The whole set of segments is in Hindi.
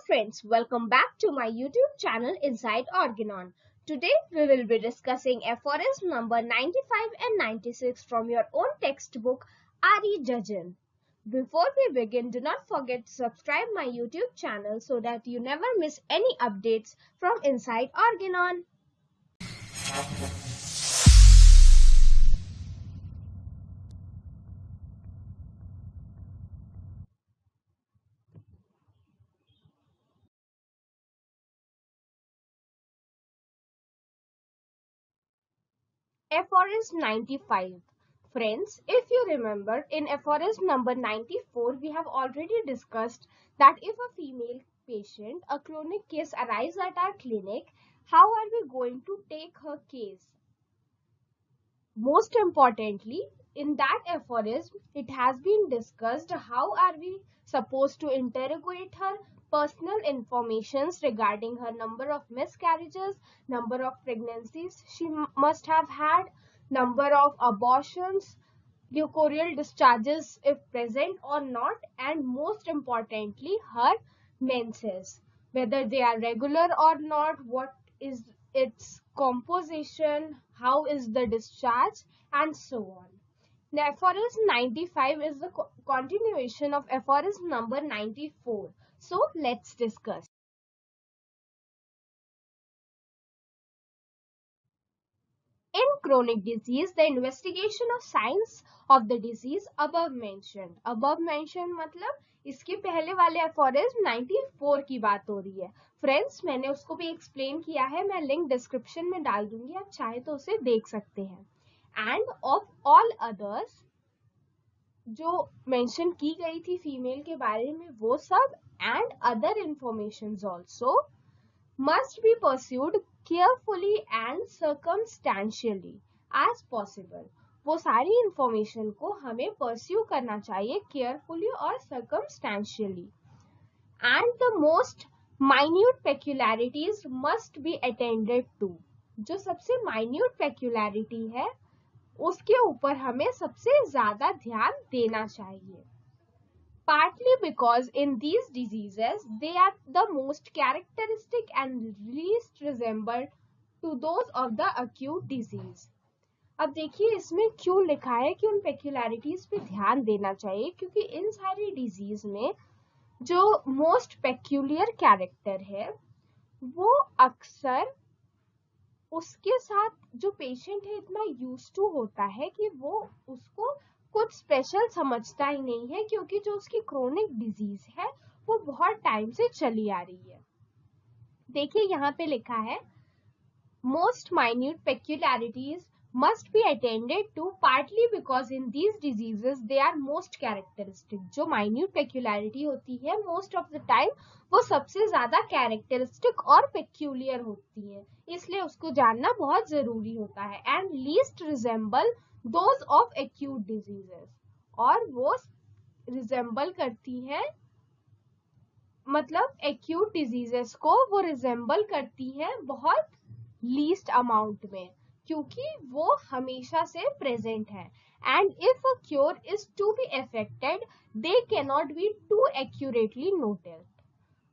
friends, welcome back to my YouTube channel Inside Organon. Today we will be discussing aphorism number 95 and 96 from your own textbook R.E. Dudgeon. Before we begin, do not forget to subscribe my YouTube channel so that you never miss any updates from Inside Organon. Aphorism 95. Friends, if you remember, in aphorism number 94, we have already discussed that if a female patient, a chronic case arises at our clinic, how are we going to take her case? Most importantly, in that aphorism, it has been discussed how are we supposed to interrogate her personal informations regarding her number of miscarriages, number of pregnancies she must have had, number of abortions, leucorial discharges if present or not, and most importantly, her menses, whether they are regular or not, what is its composition, how is the discharge, and so on. Now, aphorism 95 is the continuation of aphorism number 94. So, let's discuss. In chronic disease, the investigation of signs of the disease above mentioned. Above mentioned मतलब इसके पहले वाले aphorism 94 की बात हो रही है. फ्रेंड्स, मैंने उसको भी एक्सप्लेन किया है, मैं लिंक डिस्क्रिप्शन में डाल दूंगी, आप चाहे तो उसे देख सकते हैं. एंड ऑफ ऑल अदर्स, जो मेंशन की गई थी फीमेल के बारे में वो सब, and other informations also must be pursued carefully and circumstantially as possible. वो सारी इंफॉर्मेशन को हमें परस्यू करना चाहिए केयरफुली और circumstantially. And the most minute peculiarities must be attended to. जो सबसे minute peculiarity है उसके ऊपर हमें सबसे ज्यादा ध्यान देना चाहिए. Partly because in these diseases, they are the most characteristic and least resembled to those of the acute disease. अब देखिए इसमें क्यों लिखा है कि उन peculiarities पे ध्यान देना चाहिए, क्योंकि इन सारी disease में जो most peculiar character है वो अक्सर उसके साथ जो पेशेंट है इतना यूज टू होता है कि वो उसको कुछ स्पेशल समझता ही नहीं है, क्योंकि जो उसकी क्रोनिक डिजीज है वो बहुत टाइम से चली आ रही है. देखिए यहाँ पे लिखा है most minute peculiarities must be attended to partly because in these diseases they are most characteristic. जो माइन्यूट पेक्युलरिटी होती है मोस्ट ऑफ द टाइम वो सबसे ज्यादा कैरेक्टरिस्टिक और पेक्यूलियर होती है, इसलिए उसको जानना बहुत जरूरी होता है. And least resemble those of acute diseases, और वो रिजेंबल करती हैं, मतलब एक्यूट डिजीजेस को वो रिजेंबल करती हैं बहुत लीस्ट अमाउंट में, क्योंकि वो हमेशा से प्रेजेंट है. And if a cure is to be effected they can not be too accurately noted.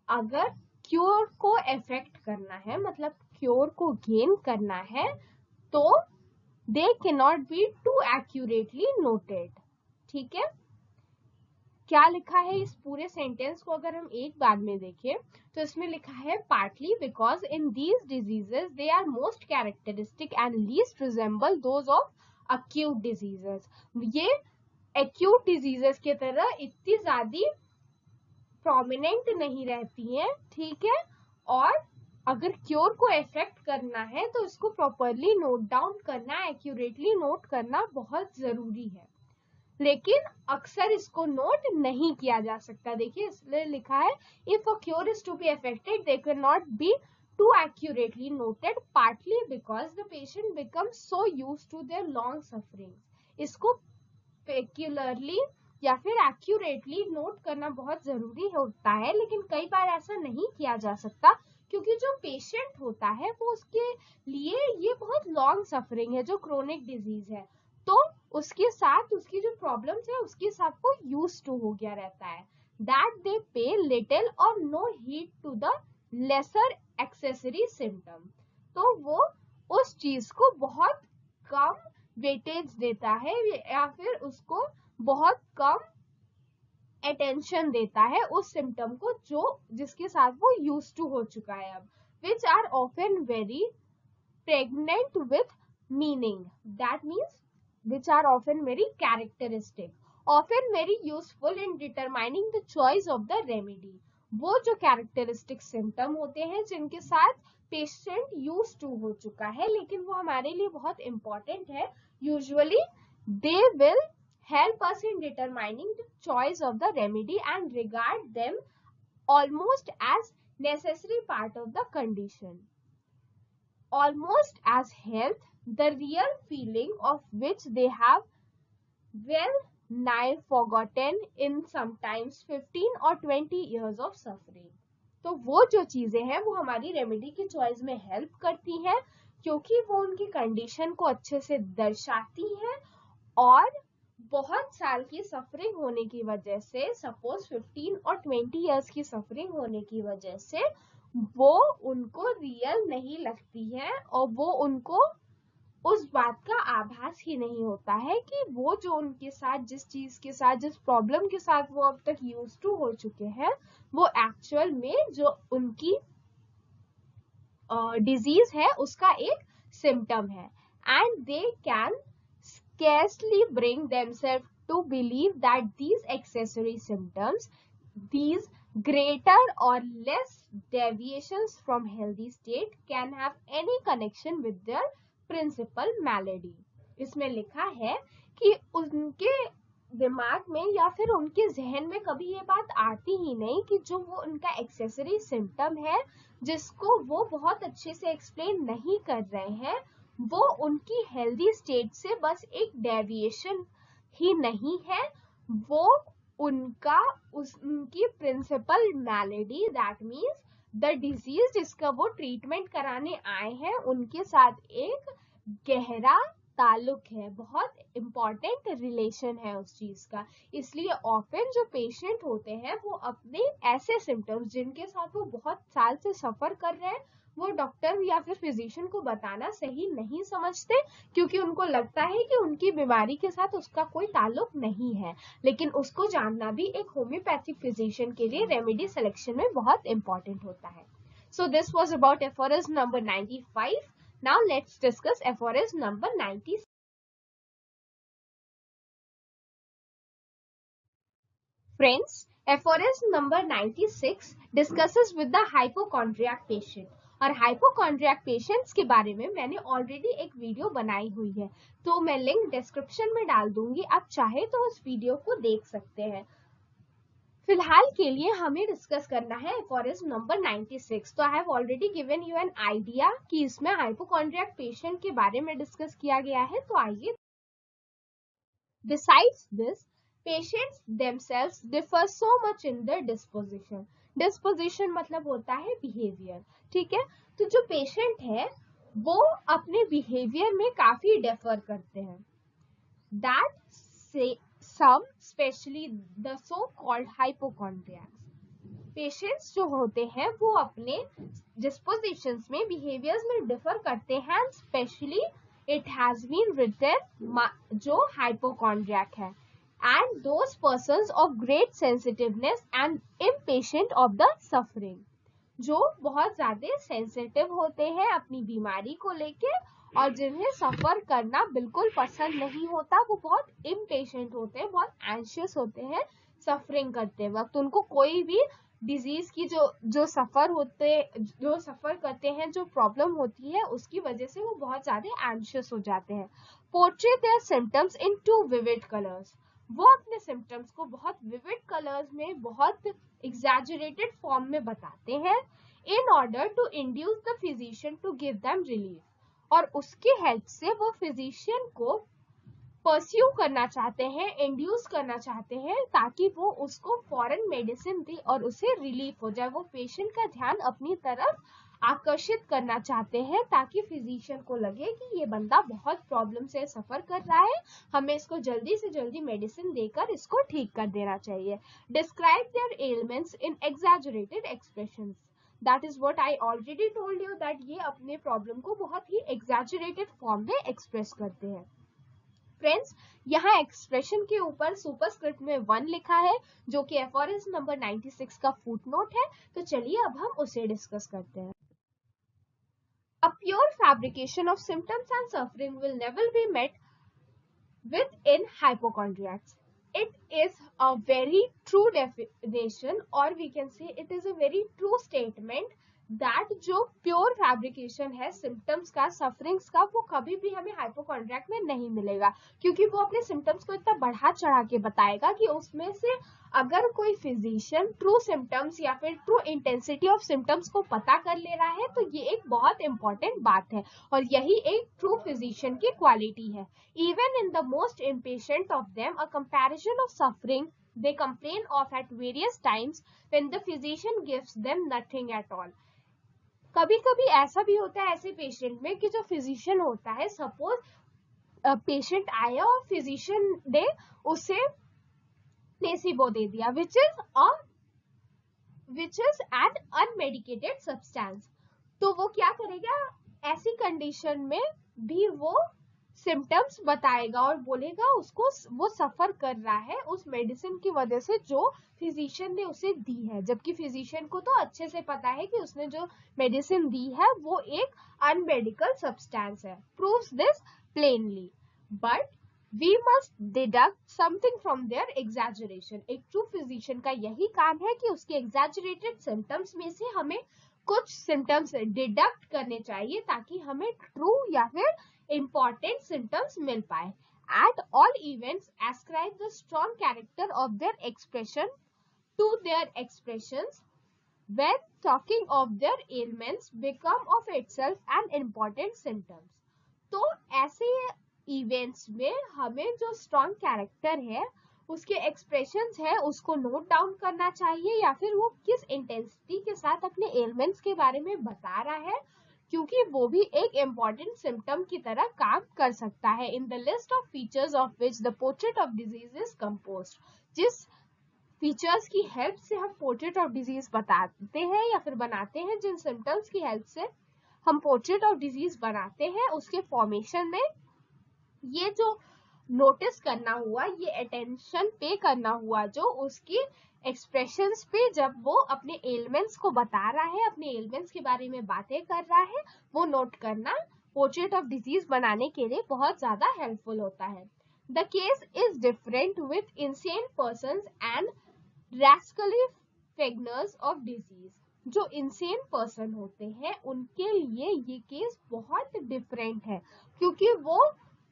अगर क्योर को इफेक्ट करना है, मतलब क्योर को गेन करना है, तो they cannot be too accurately noted. ठीक है, क्या लिखा है इस पूरे सेंटेंस को अगर हम एक बार में देखें तो इसमें लिखा है partly because in these diseases they are most characteristic and least resemble those of acute diseases. ये acute diseases की तरह इतनी ज्यादा प्रोमिनेंट नहीं रहती हैं, ठीक है, और अगर क्योर को इफेक्ट करना है तो इसको प्रॉपरली नोट डाउन करना, एक्यूरेटली नोट करना बहुत जरूरी है, लेकिन अक्सर इसको नोट नहीं किया जा सकता. देखिए इसलिए लिखा है if a cure is to be effected they can not be too accurately noted partly because the patient becomes so used to their long suffering. इसको पेक्युलरली या फिर एक्यूरेटली नोट करना बहुत जरूरी होता है, लेकिन कई बार ऐसा नहीं किया जा सकता क्योंकि जो पेशेंट होता है वो उसके लिए ये बहुत लॉन्ग सफरिंग है, जो क्रोनिक डिजीज है, तो उसके साथ उसकी जो प्रॉब्लम्स है उसके साथ वो यूज टू हो गया रहता है. that they pay little or no heed to the lesser accessory symptom। तो वो उस चीज को बहुत कम वेटेज देता है या फिर उसको बहुत कम अटेंशन देता है उस सिम्टम को जिसके साथ वो यूज टू हो चुका है अब। Which are often very pregnant with meaning, that means which are often very characteristic, often very useful in determining the choice of the remedy। वो जो characteristic symptom होते हैं जिनके साथ patient used to हो चुका है लेकिन वो हमारे लिए बहुत important है, usually they will help us in determining the choice of the remedy and regard them almost as necessary part of the condition, almost as health, the real feeling of which they have well nigh forgotten in sometimes 15 or 20 years of suffering। तो वो जो चीजें हैं वो हमारी रेमेडी की चॉइस में हेल्प करती हैं क्योंकि वो उनकी कंडीशन को अच्छे से दर्शाती हैं और बहुत साल की सफरिंग होने की वजह से, सपोज 15 और 20 इयर्स की सफरिंग होने की वजह से वो उनको रियल नहीं लगती है और वो उनको उस बात का आभास ही नहीं होता है कि वो जो उनके साथ जिस चीज के साथ जिस प्रॉब्लम के साथ वो अब तक यूज टू हो चुके हैं वो एक्चुअल में जो उनकी डिजीज है उसका एक सिम्टम है। And they can scarcely bring themselves to believe that these accessory symptoms, these greater or less deviations from healthy state can have any connection with their principal malady। इसमें लिखा है कि उनके दिमाग में या फिर उनके जहन में कभी ये बात आती ही नहीं कि जो वो उनका एक्सेसरी सिम्टम है जिसको वो बहुत अच्छे से एक्सप्लेन नहीं कर रहे हैं वो उनकी हेल्दी स्टेट से बस एक डेविएशन ही नहीं है, वो उनकी principal malady, that means the disease जिसका वो ट्रीटमेंट कराने आए हैं उनके साथ एक गहरा ताल्लुक है, बहुत इम्पॉर्टेंट रिलेशन है उस चीज का। इसलिए ऑफन जो पेशेंट होते हैं वो अपने ऐसे सिम्टम्स जिनके साथ वो बहुत साल से सफर कर रहे हैं वो डॉक्टर या फिर फिजिशियन को बताना सही नहीं समझते क्योंकि उनको लगता है कि उनकी बीमारी के साथ उसका कोई ताल्लुक नहीं है, लेकिन उसको जानना भी एक होम्योपैथिक फिजिशियन के लिए रेमेडी सिलेक्शन में बहुत इंपॉर्टेंट होता है। So this was about aphorism number 95। Now let's discuss aphorism number 96। Friends, aphorism number 96 discusses with the hypochondriac patient. और हाइपोकॉन्ड्रियाक पेशेंट्स के बारे में मैंने ऑलरेडी एक वीडियो बनाई हुई है तो मैं लिंक डिस्क्रिप्शन में डाल दूंगी, आप चाहे तो उस वीडियो को देख सकते हैं। फिलहाल के लिए हमें डिस्कस करना है एफोरिज्म नंबर 96। तो I have already given you an idea कि इसमें हाइपोकॉन्ड्रियाक पेशेंट के बारे में डिस्कस किया गया है। तो आइए, besides this patients themselves differ so much in their disposition। disposition मतलब होता है behavior, ठीक है। तो जो patient है वो अपने behavior में काफी differ करते हैं। that say some especially the so called hypochondriacs, patients जो होते हैं वो अपने dispositions में behaviors में differ करते हैं। especially it has been written जो hypochondriac है and those persons of great sensitiveness and impatient of the suffering, जो बहुत ज्यादा सेंसिटिव होते हैं अपनी बीमारी को लेके और जिन्हें सफर करना बिल्कुल पसंद नहीं होता, वो बहुत इम्पेशेंट होते हैं, बहुत एंशियस होते हैं सफरिंग करते वक्त। उनको कोई भी डिजीज की जो सफर करते हैं, जो प्रॉब्लम होती है उसकी वजह से वो बहुत ज्यादा एंशियस हो जाते हैं। Portray their symptoms in too vivid colours, वो अपने सिम्टम्स को बहुत विविड कलर्स में, बहुत एग्जैजरेटेड फॉर्म में बताते हैं in order to induce the physician to give them relief, और उसकी हेल्प से वो फिजिशियन को परस्यू करना चाहते हैं, इंड्यूस करना चाहते हैं, ताकि वो उसको फॉरेन मेडिसिन दे और उसे रिलीफ हो जाए। वो पेशेंट का ध्यान अपनी तरफ आकर्षित करना चाहते हैं ताकि फिजिशियन को लगे कि ये बंदा बहुत प्रॉब्लम से सफर कर रहा है, हमें इसको जल्दी से जल्दी मेडिसिन देकर इसको ठीक कर देना चाहिए। Describe their elements in exaggerated expressions, that is what I already told you, that ये अपने प्रॉब्लम को बहुत ही एग्जैजरेटेड फॉर्म में एक्सप्रेस करते हैं। फ्रेंड्स, यहाँ एक्सप्रेशन के ऊपर सुपरस्क्रिप्ट में 1 लिखा है जो कि एफोरिज्म नंबर 96 का फुटनोट है। तो चलिए अब हम उसे डिस्कस करते हैं। A pure fabrication of symptoms and suffering will never be met with in hypochondriacs. It is a very true definition, or we can say it is a very true statement that जो प्योर फैब्रिकेशन है सिम्टम्स का, सफरिंग्स का, वो कभी भी हमें हाइपोकॉन्ड्रियाक में नहीं मिलेगा, क्योंकि वो अपने सिम्टम्स को इतना बढ़ा चढ़ा के बताएगा कि उसमें से अगर कोई फिजिशियन ट्रू सिम्टम्स या फिर ट्रू इंटेंसिटी ऑफ सिम्टम्स को पता कर ले रहा है तो ये एक बहुत इंपॉर्टेंट बात है और यही एक ट्रू फिजिशियन की क्वालिटी है। Even in the most impatient of them a comparison of suffering they complain of at various times when the physician gives them nothing at all. कभी कभी ऐसा भी होता है ऐसे पेशेंट में कि जो फिजिशियन होता है, सपोज पेशेंट आया और फिजिशियन ने उसे प्लेसिबो दे दिया विच इज एन अनमेडिकेटेड सब्सटेंस, तो वो क्या करेगा, ऐसी कंडीशन में भी वो सिम्टम्स बताएगा और बोलेगा उसको वो सफर कर रहा है उस मेडिसिन की वजह से जो फिजिशियन ने उसे दी है, जबकि फिजिशियन को तो अच्छे से पता है कि उसने जो मेडिसिन दी है वो एक अनमेडिकल सब्सटेंस है। Proves this plainly, but we must deduct something from their exaggeration. एक ट्रू फिजिशियन का यही काम है कि उसके एग्जैजरेटेड सिम्टम्स में से हमें कुछ सिम्टम्स डिडक्ट करने चाहिए ताकि हमें ट्रू या फिर important symptoms मिल पाए। At all events, ascribe the strong character of their expression to their expressions when talking of their ailments become of itself an important symptoms। तो ऐसे events में हमें जो strong character है उसके expressions है उसको note down करना चाहिए या फिर वो किस intensity के साथ अपने ailments के बारे में बता रहा है, क्योंकि वो भी एक इम्पॉर्टेंट सिम्टम की तरह काम कर सकता है। In the list of features of which the portrait of disease is composed, जिस फीचर्स की हेल्प से हम पोर्ट्रेट ऑफ डिजीज बताते हैं या फिर बनाते हैं, जिन सिम्टम्स की हेल्प से हम पोर्ट्रेट ऑफ डिजीज बनाते हैं, उसके फॉर्मेशन में ये जो नोटिस करना हुआ, ये अटेंशन पे करना हुआ जो उसकी एक्सप्रेशंस पे जब वो अपने एलिमेंट्स को बता रहा है, अपने एलिमेंट्स के बारे में बातें कर रहा है, वो नोट करना पोर्ट्रेट ऑफ डिजीज बनाने के लिए बहुत ज्यादा हेल्पफुल होता है। The case is different with insane persons and rascally figures of disease. जो इंसेन पर्सन होते हैं उनके लिए ये केस बहुत डिफरेंट है, क्योंकि वो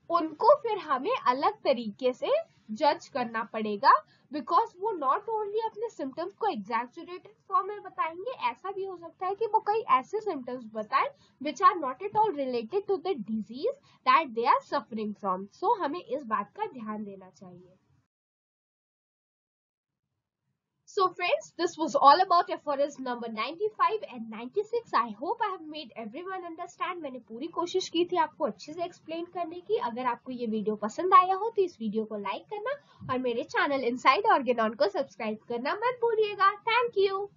उनको फिर हमें अलग तरीके से जज करना पड़ेगा, बिकॉज वो नॉट ओनली अपने सिम्टम्स को एग्जैजरेटेड फॉर्म में बताएंगे, ऐसा भी हो सकता है कि वो कई ऐसे सिम्टम्स बताएं which are not at all related to the disease that they are suffering from. So हमें इस बात का ध्यान देना चाहिए। So friends, this was all about aphorism number 95 and 96. I hope I have made everyone understand. मैंने पूरी कोशिश की थी आपको अच्छे से एक्सप्लेन करने की। अगर आपको ये वीडियो पसंद आया हो तो इस वीडियो को लाइक करना और मेरे चैनल इनसाइड ऑर्गेनॉन को सब्सक्राइब करना मत भूलिएगा। Thank you.